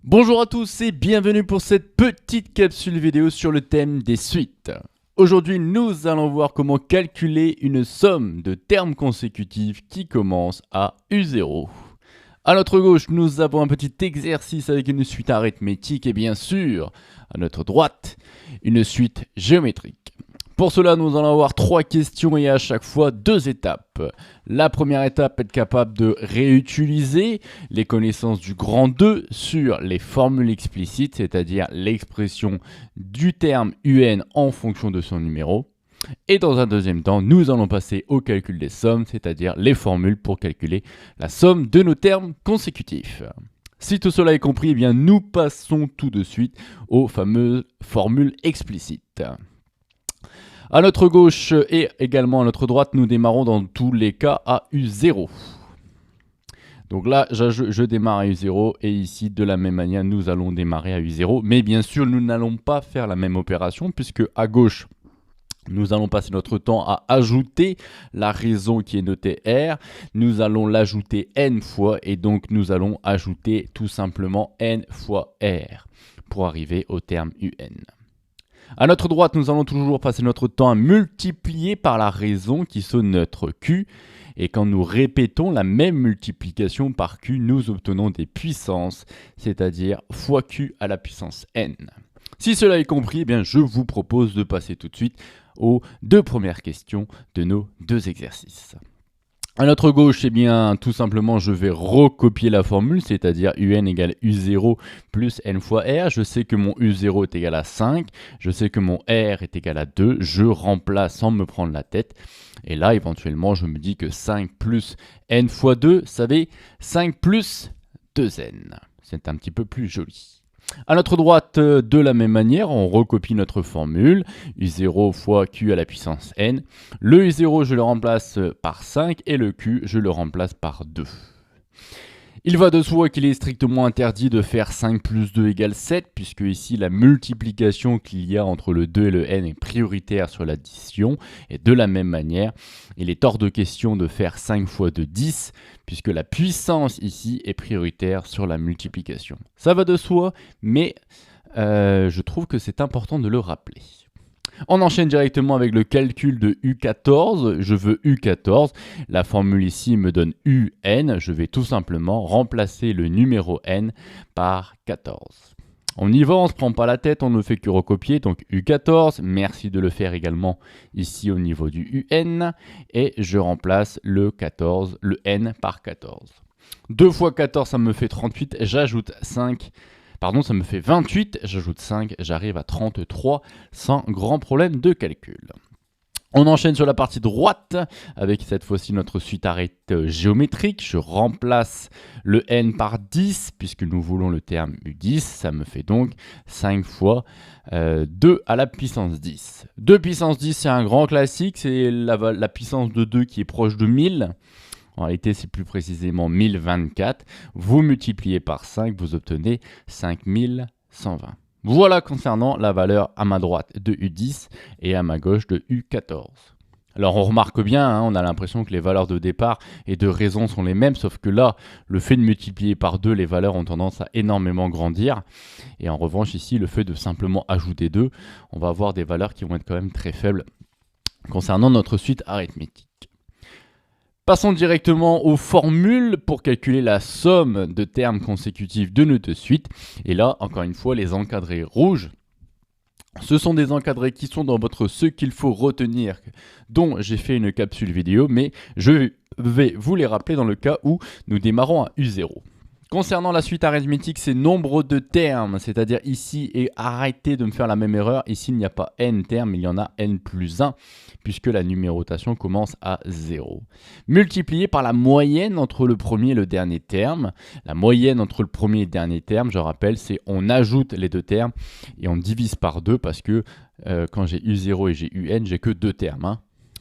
Bonjour à tous et bienvenue pour cette petite capsule vidéo sur le thème des suites. Aujourd'hui, nous allons voir comment calculer une somme de termes consécutifs qui commence à U0. À notre gauche, nous avons un petit exercice avec une suite arithmétique et bien sûr, à notre droite, une suite géométrique. Pour cela, nous allons avoir 3 questions et à chaque fois 2 étapes. La première étape, être capable de réutiliser les connaissances du grand 2 sur les formules explicites, c'est-à-dire l'expression du terme UN en fonction de son numéro. Et dans un deuxième temps, nous allons passer au calcul des sommes, c'est-à-dire les formules pour calculer la somme de nos termes consécutifs. Si tout cela est compris, eh bien nous passons tout de suite aux fameuses formules explicites. À notre gauche et également à notre droite, nous démarrons dans tous les cas à U0. Donc là, je démarre à U0 et ici, de la même manière, nous allons démarrer à U0. Mais bien sûr, nous n'allons pas faire la même opération puisque à gauche, nous allons passer notre temps à ajouter la raison qui est notée R. Nous allons l'ajouter n fois et donc nous allons ajouter tout simplement n fois R pour arriver au terme UN. À notre droite, nous allons toujours passer notre temps à multiplier par la raison qui sonne notre Q. Et quand nous répétons la même multiplication par Q, nous obtenons des puissances, c'est-à-dire fois Q à la puissance n. Si cela est compris, eh bien, je vous propose de passer tout de suite aux 2 premières questions de nos 2 exercices. À notre gauche, eh bien, tout simplement, je vais recopier la formule, c'est-à-dire UN égale U0 plus N fois R. Je sais que mon U0 est égal à 5, je sais que mon R est égal à 2, je remplace sans me prendre la tête. Et là, éventuellement, je me dis que 5 plus N fois 2, ça fait 5 plus 2N. C'est un petit peu plus joli. À notre droite, de la même manière, on recopie notre formule, U0 fois Q à la puissance n. Le U0, je le remplace par 5 et le Q, je le remplace par 2. Il va de soi qu'il est strictement interdit de faire 5 plus 2 égale 7, puisque ici la multiplication qu'il y a entre le 2 et le n est prioritaire sur l'addition. Et de la même manière, il est hors de question de faire 5 fois 2, 10, puisque la puissance ici est prioritaire sur la multiplication. Ça va de soi, mais je trouve que c'est important de le rappeler. On enchaîne directement avec le calcul de U14. Je veux U14. La formule ici me donne UN. Je vais tout simplement remplacer le numéro n par 14. On y va, on ne se prend pas la tête, on ne fait que recopier. Donc U14, merci de le faire également ici au niveau du UN. Et je remplace le n par 14. 2 fois 14, ça me fait 38. J'ajoute 5. Pardon, ça me fait 28, j'ajoute 5, j'arrive à 33 sans grand problème de calcul. On enchaîne sur la partie droite avec cette fois-ci notre suite arrête géométrique. Je remplace le n par 10 puisque nous voulons le terme U10. Ça me fait donc 5 fois 2 à la puissance 10. 2 puissance 10, c'est un grand classique. C'est la puissance de 2 qui est proche de 1000. En réalité, c'est plus précisément 1024. Vous multipliez par 5, vous obtenez 5120. Voilà concernant la valeur à ma droite de U10 et à ma gauche de U14. Alors on remarque bien, on a l'impression que les valeurs de départ et de raison sont les mêmes, sauf que là, le fait de multiplier par 2, les valeurs ont tendance à énormément grandir. Et en revanche, ici, le fait de simplement ajouter 2, on va avoir des valeurs qui vont être quand même très faibles concernant notre suite arithmétique. Passons directement aux formules pour calculer la somme de termes consécutifs de nos 2 suites. Et là, encore une fois, les encadrés rouges, ce sont des encadrés qui sont dans votre ce qu'il faut retenir, dont j'ai fait une capsule vidéo, mais je vais vous les rappeler dans le cas où nous démarrons à U0. Concernant la suite arithmétique, c'est nombre de termes, c'est-à-dire ici, et arrêtez de me faire la même erreur, ici il n'y a pas n termes, il y en a n plus 1, puisque la numérotation commence à 0. Multiplié par la moyenne entre le premier et le dernier terme. La moyenne entre le premier et le dernier terme, je rappelle, c'est on ajoute les 2 termes et on divise par 2 parce que quand j'ai U0 et j'ai UN, j'ai que 2 termes.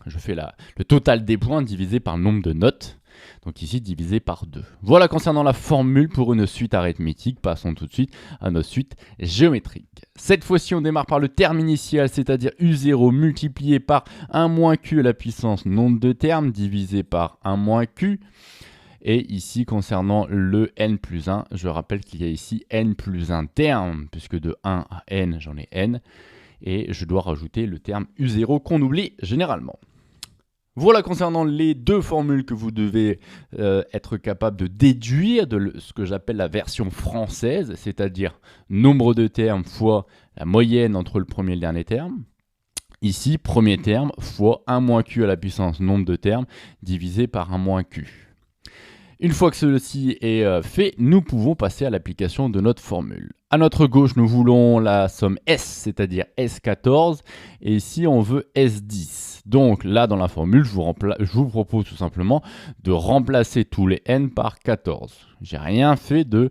Je fais le total des points divisé par le nombre de notes. Donc ici divisé par 2. Voilà concernant la formule pour une suite arithmétique. Passons tout de suite à notre suite géométrique. Cette fois-ci, on démarre par le terme initial, c'est-à-dire U0 multiplié par 1 moins Q à la puissance nombre de termes divisé par 1 moins Q. Et ici, concernant le n plus 1, je rappelle qu'il y a ici n plus 1 terme, puisque de 1 à n, j'en ai n. Et je dois rajouter le terme u0 qu'on oublie généralement. Voilà concernant les deux formules que vous devez être capable de déduire de ce que j'appelle la version française, c'est-à-dire nombre de termes fois la moyenne entre le premier et le dernier terme. Ici, premier terme fois 1 moins q à la puissance nombre de termes divisé par 1 moins q. Une fois que ceci est fait, nous pouvons passer à l'application de notre formule. À notre gauche, nous voulons la somme S, c'est-à-dire S14, et ici on veut S10. Donc là, dans la formule, je vous propose tout simplement de remplacer tous les n par 14. J'ai rien fait de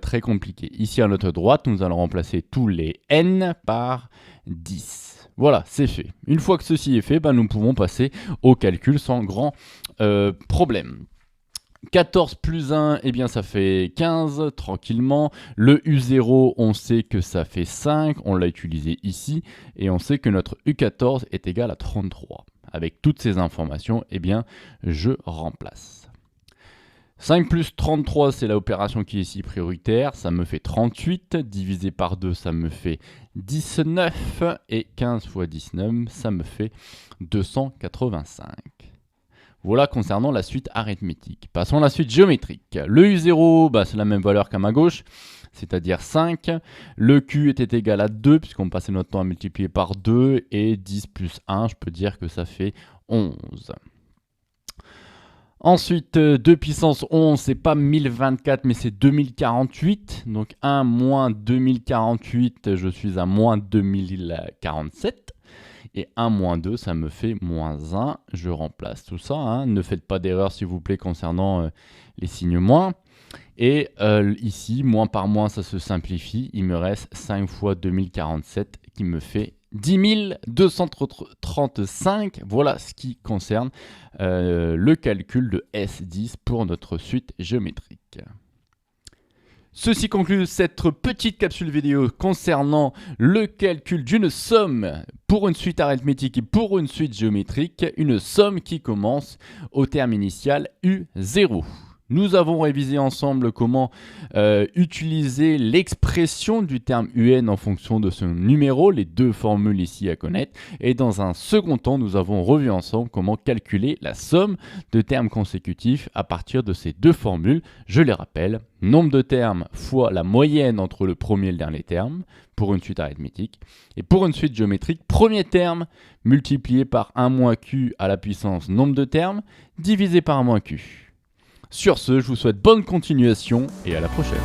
très compliqué. Ici, à notre droite, nous allons remplacer tous les n par 10. Voilà, c'est fait. Une fois que ceci est fait, nous pouvons passer au calcul sans grand problème. 14 plus 1, eh bien ça fait 15, tranquillement. Le U0, on sait que ça fait 5, on l'a utilisé ici. Et on sait que notre U14 est égal à 33. Avec toutes ces informations, eh bien, je remplace. 5 plus 33, c'est l'opération qui est ici prioritaire. Ça me fait 38. Divisé par 2, ça me fait 19. Et 15 fois 19, ça me fait 285. Voilà concernant la suite arithmétique. Passons à la suite géométrique. Le U0, c'est la même valeur qu'à ma gauche, c'est-à-dire 5. Le Q était égal à 2, puisqu'on passait notre temps à multiplier par 2. Et 10 plus 1, je peux dire que ça fait 11. Ensuite, 2 puissance 11, c'est pas 1024, mais c'est 2048. Donc 1 moins 2048, je suis à moins 2047. Et 1 moins 2, ça me fait moins 1. Je remplace tout ça. Ne faites pas d'erreur, s'il vous plaît, concernant les signes moins. Et ici, moins par moins, ça se simplifie. Il me reste 5 fois 2047 qui me fait 10 235. Voilà ce qui concerne le calcul de S10 pour notre suite géométrique. Ceci conclut cette petite capsule vidéo concernant le calcul d'une somme pour une suite arithmétique et pour une suite géométrique, une somme qui commence au terme initial U0. Nous avons révisé ensemble comment utiliser l'expression du terme UN en fonction de son numéro, les deux formules ici à connaître. Et dans un second temps, nous avons revu ensemble comment calculer la somme de termes consécutifs à partir de ces deux formules. Je les rappelle, nombre de termes fois la moyenne entre le premier et le dernier terme pour une suite arithmétique. Et pour une suite géométrique, premier terme multiplié par 1 moins q à la puissance nombre de termes divisé par 1 moins q. Sur ce, je vous souhaite bonne continuation et à la prochaine.